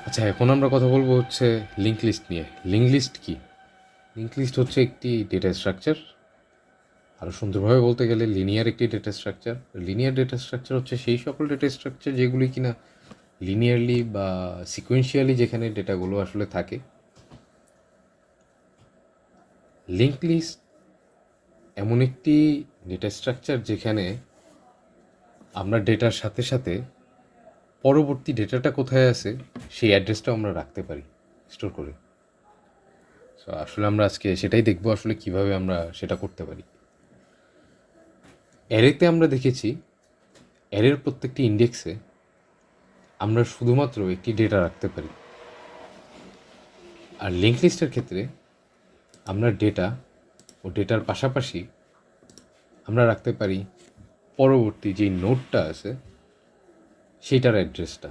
আচ্ছা, এখন আমরা কথা বলবো হচ্ছে লিঙ্ক লিস্ট নিয়ে। লিঙ্ক লিস্ট কি? লিঙ্ক লিস্ট হচ্ছে একটি ডেটা স্ট্রাকচার। আরও সুন্দরভাবে বলতে গেলে লিনিয়ার একটি data structure. Linear data structure হচ্ছে সেই সকল ডেটা স্ট্রাকচার যেগুলি কিনা লিনিয়ারলি বা সিকোয়েন্সিয়ালি যেখানে ডেটাগুলো আসলে থাকে। লিঙ্ক লিস্ট এমন একটি ডেটা স্ট্রাকচার যেখানে আমরা ডেটার সাথে সাথে পরবর্তী ডেটাটা কোথায় আছে সেই অ্যাড্রেসটাও আমরা রাখতে পারি স্টোর করে। সো আসলে আমরা আজকে সেটাই দেখবো আসলে কিভাবে আমরা সেটা করতে পারি। অ্যারেতে আমরা দেখেছি অ্যারের প্রত্যেকটি ইন্ডেক্সে আমরা শুধুমাত্র একটি ডেটা রাখতে পারি, আর লিঙ্ক লিস্টের ক্ষেত্রে আমরা ডেটা ও ডেটার পাশাপাশি আমরা রাখতে পারি পরবর্তী যেই নোডটা আছে সেইটার অ্যাড্রেসটা।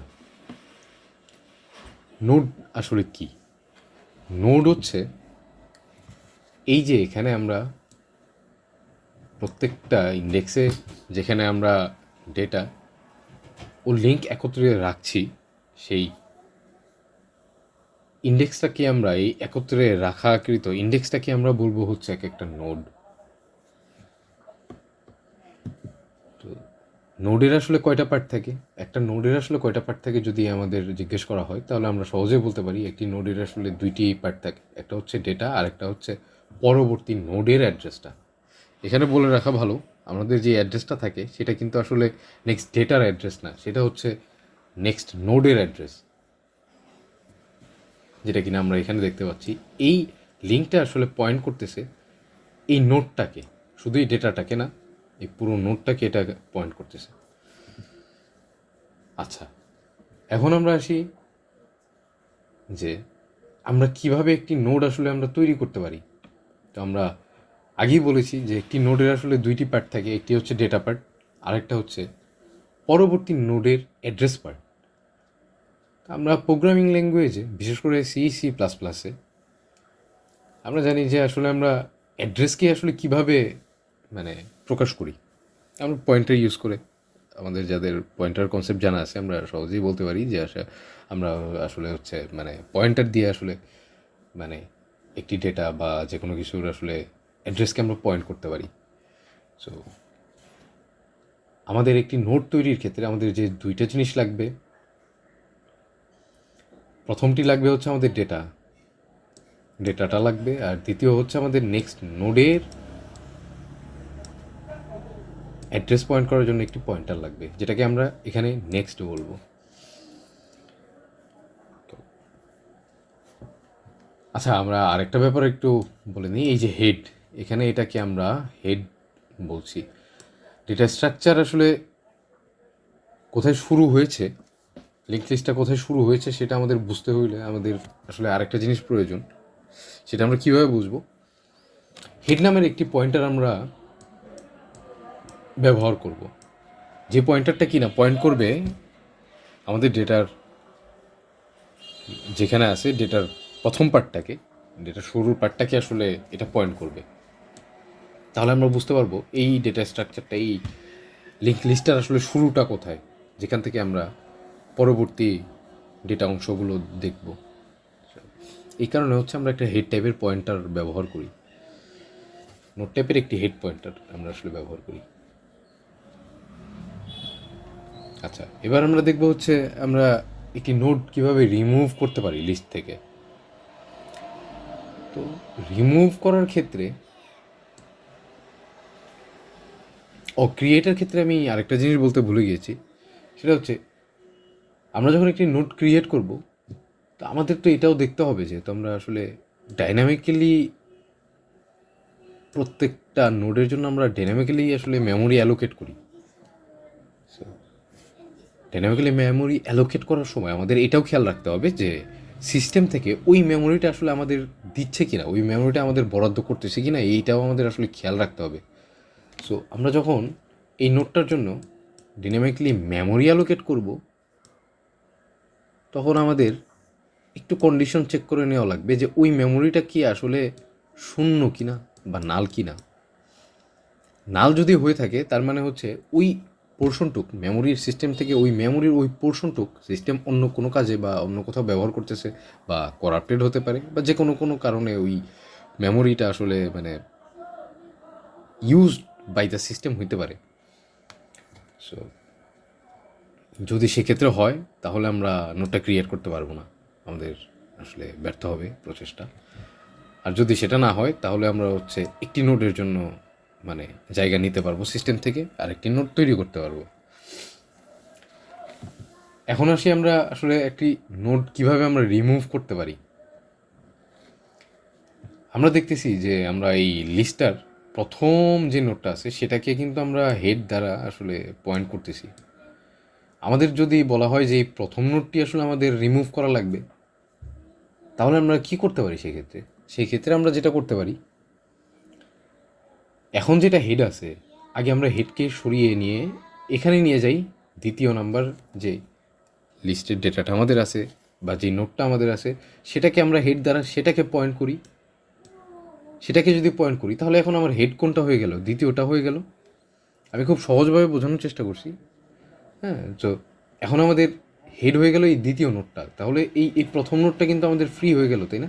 নোড আসলে কি? নোড হচ্ছে এই যে এখানে আমরা প্রত্যেকটা ইন্ডেক্সে যেখানে আমরা ডেটা ও লিঙ্ক একত্রে রাখছি, সেই ইন্ডেক্সটাকে আমরা এই একত্রে রাখাকৃত ইন্ডেক্সটাকে আমরা বলবো হচ্ছে এক একটা নোড। তো নোডের আসলে কয়টা পার্ট থাকে? একটা নোডের আসলে কয়টা পার্ট থাকে যদি আমাদের জিজ্ঞেস করা হয়, তাহলে আমরা সহজেই বলতে পারি একটি নোডের আসলে দুইটি পার্ট থাকে। একটা হচ্ছে ডেটা আর একটা হচ্ছে পরবর্তী নোডের অ্যাড্রেসটা। এখানে বলে রাখা ভালো, আমাদের যে অ্যাড্রেসটা থাকে সেটা কিন্তু আসলে নেক্সট ডেটার অ্যাড্রেস না, সেটা হচ্ছে নেক্সট নোডের অ্যাড্রেস, যেটা কিনা আমরা এখানে দেখতে পাচ্ছি। এই লিঙ্কটা আসলে পয়েন্ট করতেছে এই নোডটাকে, শুধু এই ডেটাটাকে না, এই পুরো নোডটাকে এটা পয়েন্ট করতেছে। আচ্ছা, এখন আমরা আসি যে আমরা কিভাবে একটি নোড আসলে আমরা তৈরি করতে পারি। তো আমরা আগেই বলেছি যে একটি নোডের আসলে দুইটি পার্ট থাকে, একটি হচ্ছে ডেটা পার্ট, আরেকটা হচ্ছে পরবর্তী নোডের অ্যাড্রেস পার্ট। আমরা প্রোগ্রামিং ল্যাঙ্গুয়েজে বিশেষ করে সি++এ আমরা জানি যে আসলে আমরা অ্যাড্রেসকে আসলে কিভাবে মানে প্রকাশ করি। আমরা পয়েন্টার ইউজ করে, আমাদের যাদের পয়েন্টার কনসেপ্ট জানা আছে আমরা সহজেই বলতে পারি যে আমরা আসলে হচ্ছে মানে পয়েন্টার দিয়ে আসলে মানে একটি ডেটা বা যে কোনো কিছুর আসলে অ্যাড্রেসকে আমরা পয়েন্ট করতে পারি। সো আমাদের একটি নোট তৈরির ক্ষেত্রে আমাদের যে দুইটা জিনিস লাগবে, প্রথমটি লাগবে হচ্ছে আমাদের ডেটাটা লাগবে, আর দ্বিতীয় হচ্ছে আমাদের নেক্সট নোডের অ্যাড্রেস পয়েন্ট করার জন্য একটি পয়েন্টার লাগবে, যেটাকে আমরা এখানে নেক্সট বলবো। আচ্ছা, আমরা আরেকটা ব্যাপার একটু বলে নিই। এই যে হেড, এখানে এটাকে আমরা হেড বলছি। ডেটা স্ট্রাকচার আসলে কোথায় শুরু হয়েছে, লিঙ্ক লিস্টটা কোথায় শুরু হয়েছে সেটা আমাদের বুঝতে হইলে আমাদের আসলে আরেকটা জিনিস প্রয়োজন। সেটা আমরা কীভাবে বুঝবো? হেড নামের একটি পয়েন্টার আমরা ব্যবহার করব, যে পয়েন্টারটা কিনা পয়েন্ট করবে আমাদের ডেটার যেখানে আছে ডেটার প্রথম পার্টটাকে, ডেটার শুরুর পার্টটাকে আসলে এটা পয়েন্ট করবে। তাহলে আমরা বুঝতে পারবো এই ডেটা স্ট্রাকচারটা, এই লিঙ্ক লিস্টটার আসলে শুরুটা কোথায়, যেখান থেকে আমরা পরবর্তী ডেটা অংশগুলো দেখব। এই কারণে হচ্ছে আমরা একটা হেড টাইপের পয়েন্টার ব্যবহার করি, নোট টাইপের একটি হেড পয়েন্টার আমরা আসলে ব্যবহার করি। আচ্ছা, এবার আমরা দেখব হচ্ছে আমরা একটি নোড কিভাবে রিমুভ করতে পারি লিস্ট থেকে। তো রিমুভ করার ক্ষেত্রে ক্রিয়েটের ক্ষেত্রে আমি আরেকটা জিনিস বলতে ভুলে গিয়েছি। সেটা হচ্ছে আমরা যখন একটি নোড ক্রিয়েট করব, তো আমাদের তো এটাও দেখতে হবে যে তো আমরা আসলে ডাইনামিক্যালি প্রত্যেকটা নোডের জন্য আমরা ডাইনামিক্যালি আসলে মেমোরি অ্যালোকেট করি। সো ডাইনামিক্যালি মেমোরি অ্যালোকেট করার সময় আমাদের এটাও খেয়াল রাখতে হবে যে সিস্টেম থেকে ওই মেমোরিটা আসলে আমাদের দিচ্ছে কিনা, ওই মেমোরিটা আমাদের বরাদ্দ করতেছে কিনা, এইটাও আমাদের আসলে খেয়াল রাখতে হবে। সো আমরা যখন এই নোটটার জন্য ডাইনামিক্যালি মেমোরি অ্যালোকেট করব, তখন আমাদের একটু কন্ডিশন চেক করে নেওয়া লাগবে যে ওই মেমোরিটা কি আসলে শূন্য কিনা বা নাল কিনা। নাল যদি হয়ে থাকে তার মানে হচ্ছে ওই পোর্শনটুক মেমোরির সিস্টেম থেকে ওই মেমোরির ওই পোর্শনটুক সিস্টেম অন্য কোনো কাজে বা অন্য কোথাও ব্যবহার করতেছে বা করাপ্টেড হতে পারে বা যে কোনো কারণে ওই মেমোরিটা আসলে মানে ইউজড বাই দ্য সিস্টেম হইতে পারে। সো যদি সেক্ষেত্রে হয় তাহলে আমরা নোটটা ক্রিয়েট করতে পারবো না, আমাদের আসলে ব্যর্থ হবে প্রচেষ্টা। আর যদি সেটা না হয় তাহলে আমরা হচ্ছে একটি নোটের জন্য মানে জায়গা নিতে পারবো সিস্টেম থেকে, আর একটি নোট তৈরি করতে পারবো। এখন আসি আমরা আসলে একটি নোট কিভাবে আমরা রিমুভ করতে পারি। আমরা দেখতেছি যে আমরা এই লিস্টার প্রথম যে নোটটা আছে সেটাকে কিন্তু আমরা হেড দ্বারা আসলে পয়েন্ট করতেছি। আমাদের যদি বলা হয় যে এই প্রথম নোটটি আসলে আমাদের রিমুভ করা লাগবে, তাহলে আমরা কি করতে পারি সেক্ষেত্রে আমরা যেটা করতে পারি, এখন যেটা হেড আছে আগে আমরা হেডকে সরিয়ে নিয়ে এখানে নিয়ে যাই দ্বিতীয় নাম্বার যে লিস্টের ডেটাটা আমাদের আছে বা যে নোটটা আমাদের আছে সেটাকে আমরা হেড দ্বারা সেটাকে পয়েন্ট করি। সেটাকে যদি পয়েন্ট করি তাহলে এখন আমার হেড কোনটা হয়ে গেল, দ্বিতীয়টা হয়ে গেল। আমি খুব সহজভাবে বোঝানোর চেষ্টা করছি। হ্যাঁ, তো এখন আমাদের হেড হয়ে গেল এই দ্বিতীয় নোটটা, তাহলে এই প্রথম নোটটা কিন্তু আমাদের ফ্রি হয়ে গেল, তাই না?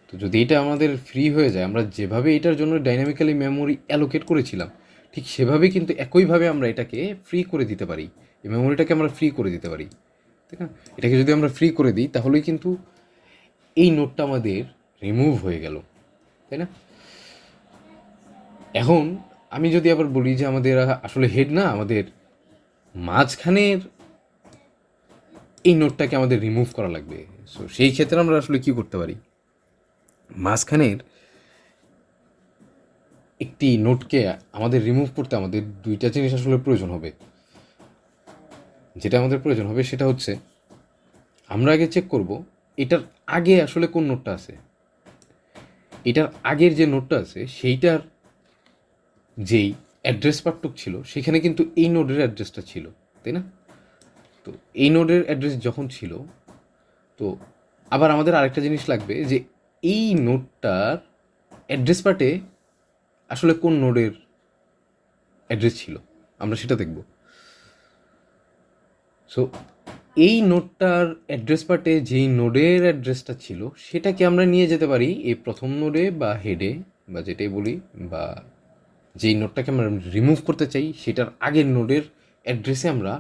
তো যদি এটা আমাদের ফ্রি হয়ে যায়, আমরা যেভাবে এটার জন্য ডাইনামিক্যালি মেমোরি অ্যালোকেট করেছিলাম ঠিক সেভাবে কিন্তু একইভাবে আমরা এটাকে ফ্রি করে দিতে পারি, এই মেমোরিটাকে আমরা ফ্রি করে দিতে পারি, তাই না? এটাকে যদি আমরা ফ্রি করে দিই তাহলেই কিন্তু এই নোটটা আমাদের রিমুভ হয়ে গেল, তাই না? এখন আমি যদি আবার বলি যে আমাদের আসলে হেড না, আমাদের মাঝখানের এই নোটটাকে আমাদের রিমুভ করা লাগবে। সো সেই ক্ষেত্রে আমরা আসলে কি করতে পারি, মাঝখানের একটি নোটকে আমাদের রিমুভ করতে আমাদের দুইটা জিনিস আসলে প্রয়োজন হবে। যেটা আমাদের প্রয়োজন হবে সেটা হচ্ছে আমরা আগে চেক করব এটার আগে আসলে কোন নোটটা আছে। এটার আগের যে নোটটা আছে সেইটার যেই অ্যাড্রেস পার্টটুক ছিল সেখানে কিন্তু এই নোডের অ্যাড্রেসটা ছিল, তাই না? তো এই নোডের অ্যাড্রেস যখন ছিল, তো আবার আমাদের আরেকটা জিনিস লাগবে যে এই নোটটার অ্যাড্রেস পার্টে আসলে কোন নোডের অ্যাড্রেস ছিল আমরা সেটা দেখব। সো এই নোডটার অ্যাড্রেস পার্টে যেই নোডের অ্যাড্রেসটা ছিল সেটাকে আমরা নিয়ে যেতে পারি এই প্রথম নোডে বা হেডে বা যেটাই বলি, বা যেই নোডটাকে আমরা রিমুভ করতে চাই সেটার আগের নোডের অ্যাড্রেসে আমরা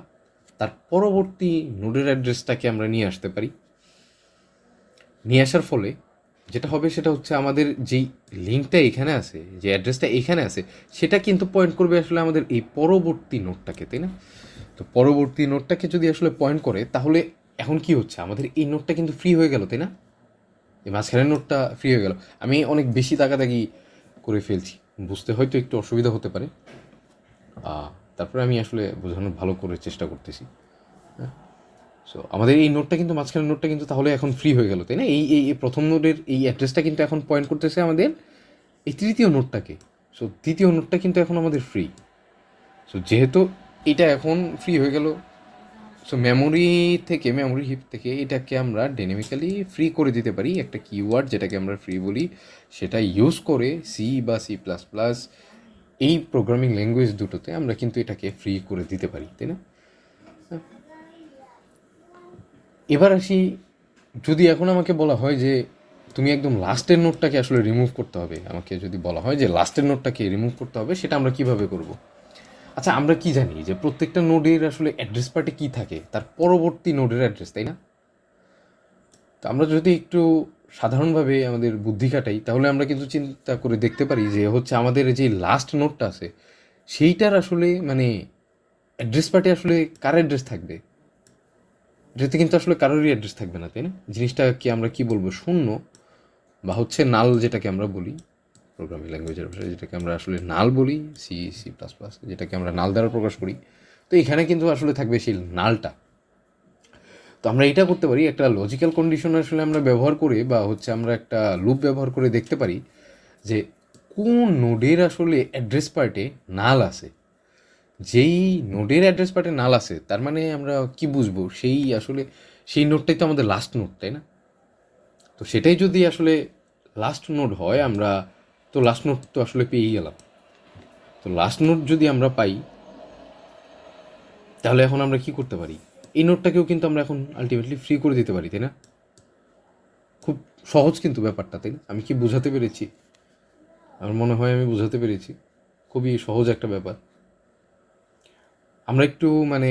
তার পরবর্তী নোডের অ্যাড্রেসটাকে আমরা নিয়ে আসতে পারি। নিয়ে আসার ফলে যেটা হবে সেটা হচ্ছে আমাদের যেই লিঙ্কটা এখানে আছে, যে অ্যাড্রেসটা এখানে আছে, সেটা কিন্তু পয়েন্ট করবে আসলে আমাদের এই পরবর্তী নোটটাকে, তাই না? তো পরবর্তী নোটটাকে যদি আসলে পয়েন্ট করে তাহলে এখন কি হচ্ছে, আমাদের এই নোটটা কিন্তু ফ্রি হয়ে গেল, তাই না? এই মাঝখানের নোটটা ফ্রি হয়ে গেল। আমি অনেক বেশি তাকাতাকি করে ফেলছি, বুঝতে হয়তো একটু অসুবিধা হতে পারে, তারপরে আমি আসলে বোঝানোর ভালো করে চেষ্টা করতেছি। হ্যাঁ, সো আমাদের এই নোটটা কিন্তু মাঝখানের নোটটা কিন্তু তাহলে এখন ফ্রি হয়ে গেল, তাই না? এই প্রথম নোটের এই অ্যাড্রেসটা কিন্তু এখন পয়েন্ট করতেছে আমাদের এই তৃতীয় নোটটাকে। সো দ্বিতীয় নোটটা কিন্তু এখন আমাদের ফ্রি। সো যেহেতু এটা এখন ফ্রি হয়ে গেল, সো মেমোরি হিপ থেকে এটাকে আমরা ডাইনামিক্যালি ফ্রি করে দিতে পারি একটা কিওয়ার্ড যেটাকে আমরা ফ্রি বলি, সেটা ইউজ করে সি বা C++ এই প্রোগ্রামিং ল্যাঙ্গুয়েজ দুটোতে আমরা কিন্তু এটাকে ফ্রি করে দিতে পারি, তাই না? এবার আসি, যদি এখন আমাকে বলা হয় যে তুমি একদম লাস্টের নোটটাকে আসলে রিমুভ করতে হবে, আমাকে যদি বলা হয় যে লাস্টের নোটটাকে রিমুভ করতে হবে, সেটা আমরা কিভাবে করব? আচ্ছা, আমরা কি জানি যে প্রত্যেকটা নোডের আসলে অ্যাড্রেস পার্টে কী থাকে, তার পরবর্তী নোডের অ্যাড্রেস, তাই না? তো আমরা যদি একটু সাধারণভাবে আমাদের বুদ্ধি খাটাই তাহলে আমরা কিন্তু চিন্তা করে দেখতে পারি যে হচ্ছে আমাদের যে লাস্ট নোটটা আছে সেইটার আসলে মানে অ্যাড্রেস পার্টে আসলে কার অ্যাড্রেস থাকবে, এটাতে কিন্তু আসলে কারোরই অ্যাড্রেস থাকবে না, তাই না? জিনিসটা কি আমরা কি বলবো, শূন্য বা হচ্ছে নাল, যেটাকে আমরা বলি প্রোগ্রামিং ল্যাঙ্গুয়েজের ভাষায়, যেটাকে আমরা আসলে নাল বলি, C++, যেটাকে আমরা নাল দ্বারা প্রকাশ করি। তো এখানে কিন্তু আসলে থাকবে সেই নালটা। তো আমরা এটা করতে পারি, একটা লজিক্যাল কন্ডিশন আসলে আমরা ব্যবহার করে বা হচ্ছে আমরা একটা লুপ ব্যবহার করে দেখতে পারি যে কোন নোডের আসলে অ্যাড্রেস পার্টে নাল আছে। যেই নোডের অ্যাড্রেস পার্টে নাল আছে তার মানে আমরা কি বুঝবো, সেই নোডটাই তো আমাদের লাস্ট নোড, তাই না? তো সেটাই যদি আসলে লাস্ট নোড হয়, আমরা তো লাস্ট নোড তো আসলে পেয়েই গেলাম। তো লাস্ট নোড যদি আমরা পাই তাহলে এখন আমরা কি করতে পারি, এই নোটটাকেও কিন্তু আমরা এখন আলটিমেটলি ফ্রি করে দিতে পারি, তাই না? খুব সহজ কিন্তু ব্যাপারটা, তাই না? আমি কি বোঝাতে পেরেছি? আমার মনে হয় আমি বোঝাতে পেরেছি। খুবই সহজ একটা ব্যাপার। আমরা একটু মানে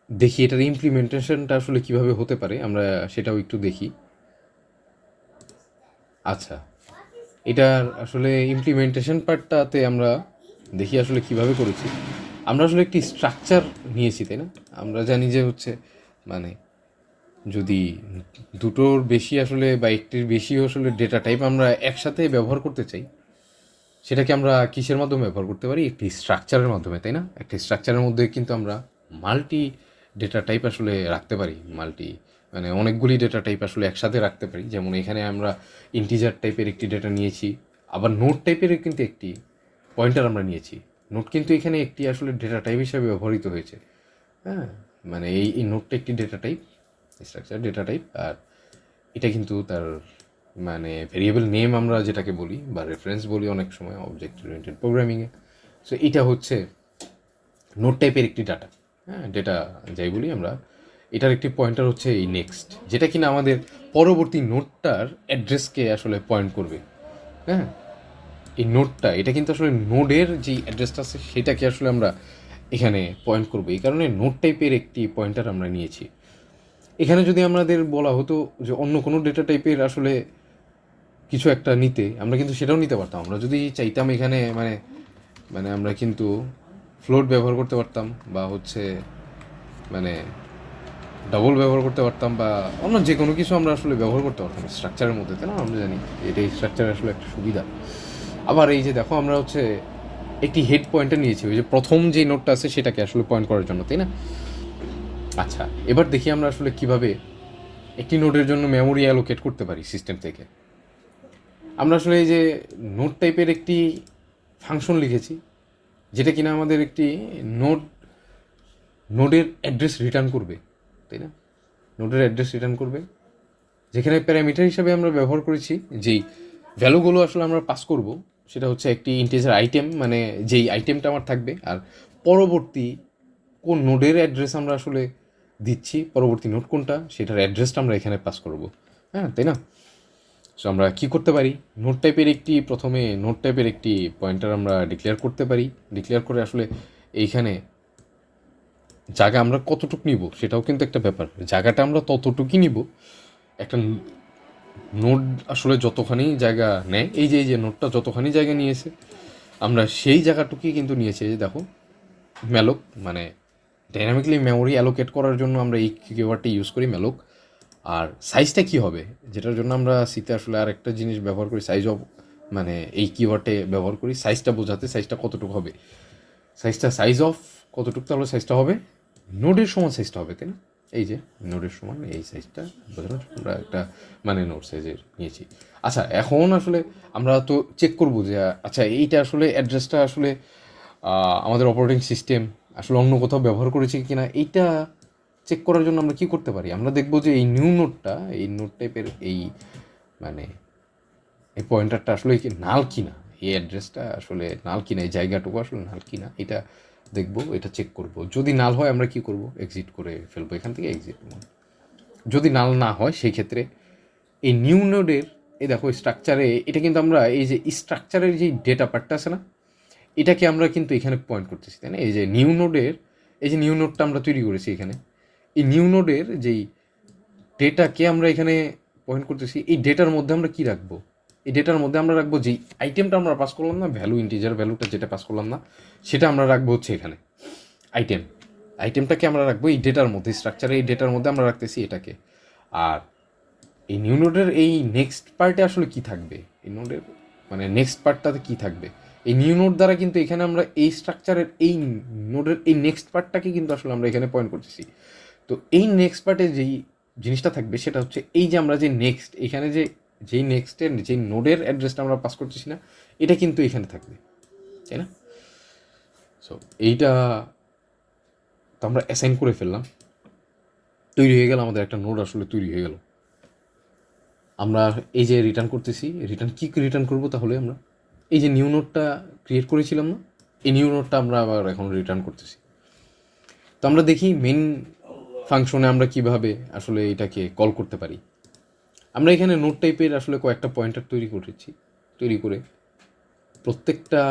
দেখি এটার ইমপ্লিমেন্টেশনটা আসলে কিভাবে হতে পারে, আমরা সেটাও একটু দেখি। আচ্ছা, এটার আসলে ইমপ্লিমেন্টেশন পার্টটাতে আমরা দেখি আসলে কিভাবে করেছি। আমরা আসলে একটি স্ট্রাকচার নিয়েছি, তাই না? আমরা জানি যে হচ্ছে মানে যদি দুটোর বেশি আসলে বা একটির বেশি আসলে ডেটা টাইপ আমরা একসাথে ব্যবহার করতে চাই, সেটাকে আমরা কিসের মাধ্যমে ব্যবহার করতে পারি? একটি স্ট্রাকচারের মাধ্যমে, তাই না? একটি স্ট্রাকচারের মধ্যে কিন্তু আমরা মাল্টি ডেটা টাইপ আসলে রাখতে পারি, মানে অনেকগুলি ডেটা টাইপ আসলে একসাথে রাখতে পারি। যেমন এখানে আমরা ইন্টিজার টাইপের একটি ডেটা নিয়েছি, আবার নোট টাইপের কিন্তু একটি পয়েন্টার আমরা নিয়েছি। নোট কিন্তু এখানে একটি আসলে ডেটা টাইপ হিসাবে ব্যবহৃত হয়েছে। হ্যাঁ, মানে এই নোটটা একটি data type, structure data type, আর এটা কিন্তু তার মানে ভেরিয়েবল নেম আমরা যেটাকে বলি বা রেফারেন্স বলি অনেক সময় অবজেক্ট ওরিয়েন্টেড প্রোগ্রামিংয়ে। সো এটা হচ্ছে নোট টাইপের একটি ডাটা। হ্যাঁ, ডেটা যাই বলি আমরা, এটার একটি পয়েন্টার হচ্ছে এই নেক্সট, যেটা কিনা আমাদের পরবর্তী নোটটার অ্যাড্রেসকে আসলে পয়েন্ট করবে। হ্যাঁ, এই নোটটা এটা কিন্তু আসলে নোডের যে অ্যাড্রেসটা আছে সেটাকে আসলে আমরা এখানে পয়েন্ট করবো। এই কারণে নোট টাইপের একটি পয়েন্টার আমরা নিয়েছি। এখানে যদি আমাদের বলা হতো যে অন্য কোনো ডেটা টাইপের আসলে কিছু একটা নিতে, আমরা কিন্তু সেটাও নিতে পারতাম। আমরা যদি চাইতাম এখানে মানে মানে আমরা কিন্তু ফ্লোট ব্যবহার করতে পারতাম, বা হচ্ছে মানে ডাবল ব্যবহার করতে পারতাম, বা অন্য যে কোনো কিছু আমরা আসলে ব্যবহার করতে পারতাম স্ট্রাকচারের মধ্যে, তাই না? আমরা জানি এটাই স্ট্রাকচারের আসলে একটা সুবিধা। আবার এই যে দেখো, আমরা হচ্ছে একটি হেড পয়েন্টার নিয়েছি, ওই যে প্রথম যে নোটটা আছে সেটাকে আসলে পয়েন্ট করার জন্য, তাই না? আচ্ছা, এবার দেখি আমরা আসলে কিভাবে একটি নোটের জন্য মেমোরি অ্যালোকেট করতে পারি সিস্টেম থেকে। আমরা আসলে এই যে নোট টাইপের একটি ফাংশন লিখেছি, যেটা কিনা আমাদের একটি নোডের অ্যাড্রেস রিটার্ন করবে, তাই না? নোডের অ্যাড্রেস রিটার্ন করবে, যেখানে প্যারামিটার হিসাবে আমরা ব্যবহার করেছি যেই ভ্যালুগুলো আসলে আমরা পাস করব, সেটা হচ্ছে একটি ইন্টিজার আইটেম, মানে যেই আইটেমটা আমার থাকবে, আর পরবর্তী কোন নোডের অ্যাড্রেস আমরা আসলে দিচ্ছি, পরবর্তী নোড কোনটা সেটার অ্যাড্রেসটা আমরা এখানে পাস করব। হ্যাঁ, তাই না? সো আমরা কী করতে পারি, প্রথমে নোট টাইপের একটি পয়েন্টার আমরা ডিক্লেয়ার করতে পারি। ডিক্লেয়ার করে আসলে এইখানে জায়গা আমরা কতটুকু নিব সেটাও কিন্তু একটা ব্যাপার। জায়গাটা আমরা ততটুকুই নিব, একটা নোড আসলে যতখানি জায়গা নেয়, এই যে নোডটা যতখানি জায়গা নিয়েছে আমরা সেই জায়গাটুকুই কিন্তু নিয়েছি। এই যে দেখো, ম্যালোক মানে ডাইনামিকলি মেমোরি অ্যালোকেট করার জন্য আমরা এই কিওয়ার্ডটা ইউজ করি, ম্যালোক। আর সাইজটা কি হবে, যেটার জন্য আমরা সিতে আসলে আর একটা জিনিস ব্যবহার করি, সাইজ অফ, মানে এই কিওয়ার্ডে ব্যবহার করি সাইজটা বোঝাতে, সাইজটা কতটুকু হবে, সাইজ অফ কতটুকু, তাহলে সাইজটা হবে নোডের সমান সাইজটা হবে, তাই না? এই যে নোডের সমান এই সাইজটা বোঝানোর আমরা একটা মানে নোড সাইজের নিয়েছি। আচ্ছা, এখন আসলে আমরা তো চেক করব যে আচ্ছা এইটা আসলে অ্যাড্রেসটা আসলে আমাদের অপারেটিং সিস্টেম আসলে অন্য কোথাও ব্যবহার করেছে কি না, এইটা চেক করার জন্য আমরা কি করতে পারি। আমরা দেখব যে এই নিউ নোডটা, এই নোড টাইপের এই মানে এই পয়েন্টারটা আসলে কি নাল কিনা, এই অ্যাড্রেসটা আসলে নাল কিনা, এই জায়গাটুকু আসলে নাল কিনা, এটা দেখব, এটা চেক করব। যদি নাল হয় আমরা কি করব, এক্সিট করে ফেলবো এখান থেকে, এক্সিট। যদি নাল না হয় সেই ক্ষেত্রে এই নিউ নোডের এই দেখো স্ট্রাকচারে, এটা কিন্তু আমরা এই যে স্ট্রাকচারের যে ডেটা পার্টটা আছে না, এটাকে আমরা কিন্তু এখানে পয়েন্ট করতেছি, তাই না? এই যে নিউ নোডের, এই যে নিউ নোডটা আমরা তৈরি করেছি এখানে, এই নিউ নোডের যেই ডেটাকে আমরা এখানে পয়েন্ট করতেছি, এই ডেটার মধ্যে আমরা কি রাখবো, এই ডেটার মধ্যে আমরা রাখবো যেই আইটেমটা আমরা পাস করলাম না, ভ্যালু ইন্টিজার ভ্যালুটা যেটা পাস করলাম না, সেটা আমরা রাখবো হচ্ছে এখানে আইটেমটাকে আমরা রাখবো এই ডেটার মধ্যে, স্ট্রাকচারে এই ডেটার মধ্যে আমরা রাখতেছি এটাকে। আর এই নিউ নোডের এই নেক্সট পার্টে আসলে কি থাকবে, এই নোডের মানে নেক্সট পার্টটাতে কি থাকবে, এই নিউ নোড দ্বারা কিন্তু এখানে আমরা এই স্ট্রাকচারের এই নোডের এই নেক্সট পার্টটাকে কিন্তু আসলে আমরা এখানে পয়েন্ট করতেছি। তো এই নেক্সট পার্টে যেই জিনিসটা থাকবে সেটা হচ্ছে এই যে আমরা যে নেক্সট এখানে যেই নেক্সটের যেই নোডের অ্যাড্রেসটা আমরা পাস করতেছি না, এটা কিন্তু এখানে থাকবে, তাই না? সো এইটা তো আমরা অ্যাসাইন করে ফেললাম, তৈরি হয়ে গেল আমাদের একটা নোড আসলে তৈরি হয়ে গেল। আমরা এই যে রিটার্ন করতেছি, রিটার্ন করবো, তাহলে আমরা এই যে নিউ নোডটা ক্রিয়েট করেছিলাম না, এই নিউ নোডটা আমরা আবার এখন রিটার্ন করতেছি। তো আমরা দেখি মেন ফাংশনে আমরা কিভাবে আসলে এটাকে কল করতে পারি। আমরা এখানে নোড টাইপের আসলে কয়েকটা পয়েন্টার তৈরি করে প্রত্যেকটা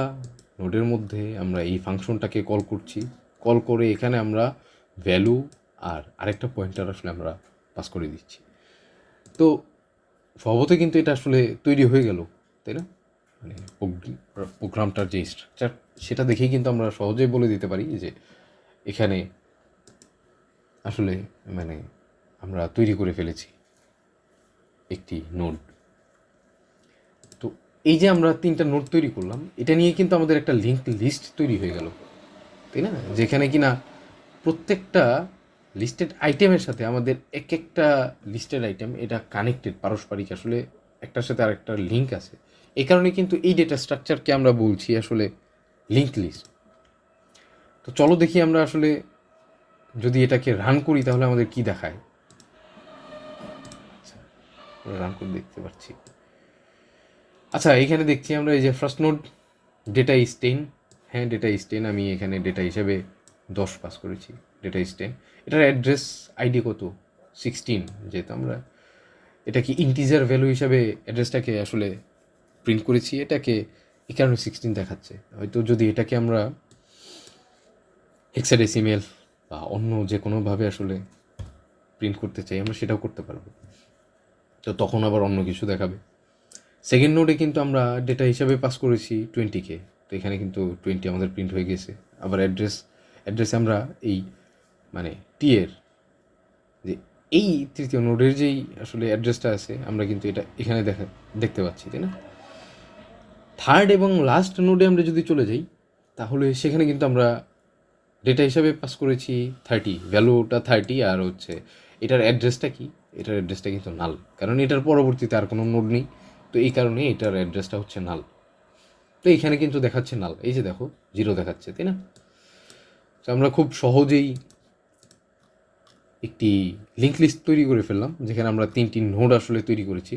নোডের মধ্যে আমরা এই ফাংশনটাকে কল করছি। কল করে এখানে আমরা ভ্যালু আর আরেকটা পয়েন্টার আসলে আমরা পাস করে দিচ্ছি। তো স্বভাবতই কিন্তু এটা আসলে তৈরি হয়ে গেল, তাই না? মানে প্রোগ্রামটার যে স্ট্রাকচার সেটা দেখেই কিন্তু আমরা সহজেই বলে দিতে পারি যে এখানে আসলে মানে আমরা তৈরি করে ফেলেছি একটি নোড। তো এই যে আমরা 3টা নোড তৈরি করলাম, এটা নিয়ে কিন্তু আমাদের একটা লিঙ্ক লিস্ট তৈরি হয়ে গেল, তাই না? যেখানে কিনা প্রত্যেকটা লিস্টেড আইটেমের সাথে আমাদের একটা লিস্টেড আইটেম এটা কানেক্টেড, পারস্পরিক আসলে একটার সাথে আরেকটা লিঙ্ক আছে। এই কারণে কিন্তু এই ডেটা স্ট্রাকচারকে আমরা বলছি আসলে লিঙ্ক লিস্ট। তো চলো দেখি আমরা আসলে যদি এটাকে রান করি তাহলে আমাদের কি দেখায়। রান করে দেখতে পাচ্ছি। আচ্ছা, এখানে দেখছি আমরা এই যে ফার্স্ট নোড ডেটা ইজ 10। হ্যাঁ, ডেটা ইজ 10। আমি এখানে ডেটা হিসেবে 10 পাস করেছি। Data is 10। এটার অ্যাড্রেস আইডি কত? 16। যেহেতু আমরা এটা কি ইন্টিজার ভ্যালু হিসাবে অ্যাড্রেসটাকে আসলে প্রিন্ট করেছি, এটাকে এই কারণে 16 দেখাচ্ছে। হয়তো যদি এটাকে আমরা হেক্সাডেসিমেল বা অন্য যে কোনোভাবে আসলে প্রিন্ট করতে চাই আমরা সেটাও করতে পারবো, তো তখন আবার অন্য কিছু দেখাবে। সেকেন্ড নোডে কিন্তু আমরা ডেটা হিসাবে পাস করেছি 20K। তো এখানে কিন্তু 20 আমাদের প্রিন্ট হয়ে গেছে। আবার অ্যাড্রেসে আমরা এই মানে টি এর যে এই তৃতীয় নোডের যেই আসলে অ্যাড্রেসটা আছে আমরা কিন্তু এটা এখানে দেখতে পাচ্ছি, তাই না? থার্ড এবং লাস্ট নোডে আমরা যদি চলে যাই তাহলে সেখানে কিন্তু আমরা ডেটা হিসাবে পাস করেছি 30, ভ্যালুটা 30। আর হচ্ছে এটার অ্যাড্রেসটা কি? এটার অ্যাড্রেসটা কিন্তু নাল, কারণ এটার পরবর্তীতে আর কোনো নোড নেই। তো এই কারণে এটার অ্যাড্রেসটা হচ্ছে নাল। তো এখানে কিন্তু দেখাচ্ছে নাল, এই যে দেখো 0 দেখাচ্ছে, তাই না? তো আমরা খুব সহজেই একটি লিঙ্ক লিস্ট তৈরি করে ফেললাম, যেখানে আমরা 3টি নোড আসলে তৈরি করেছি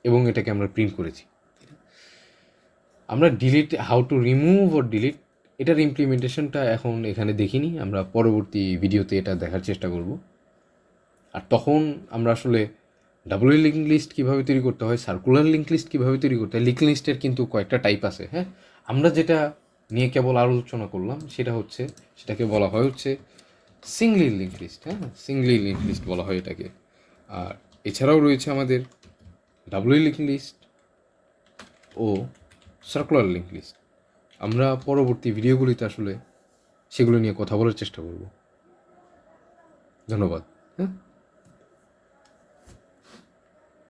এবং এটাকে আমরা প্রিন্ট করেছি। আমরা how to remove or delete এটার ইমপ্লিমেন্টেশনটা এখন এখানে দেখিনি, আমরা পরবর্তী ভিডিওতে এটা দেখার চেষ্টা করব। আর তখন আমরা আসলে ডাবল লিঙ্ক লিস্ট কীভাবে তৈরি করতে হয়, সার্কুলার লিঙ্ক লিস্ট কীভাবে তৈরি করতে হয়, লিঙ্ক লিস্টের কিন্তু কয়েকটা টাইপ আছে। হ্যাঁ, আমরা যেটা নিয়ে কেবল আলোচনা করলাম সেটাকে বলা হয় হচ্ছে সিঙ্গলি লিঙ্ক লিস্ট। হ্যাঁ, সিঙ্গলি লিঙ্ক লিস্ট বলা হয় এটাকে। আর এছাড়াও রয়েছে আমাদের ডাবল লিঙ্ক লিস্ট ও সার্কুলার লিঙ্ক লিস্ট। আমরা পরবর্তী ভিডিওগুলিতে আসলে সেগুলো নিয়ে কথা বলার চেষ্টা করব। ধন্যবাদ। হ্যাঁ।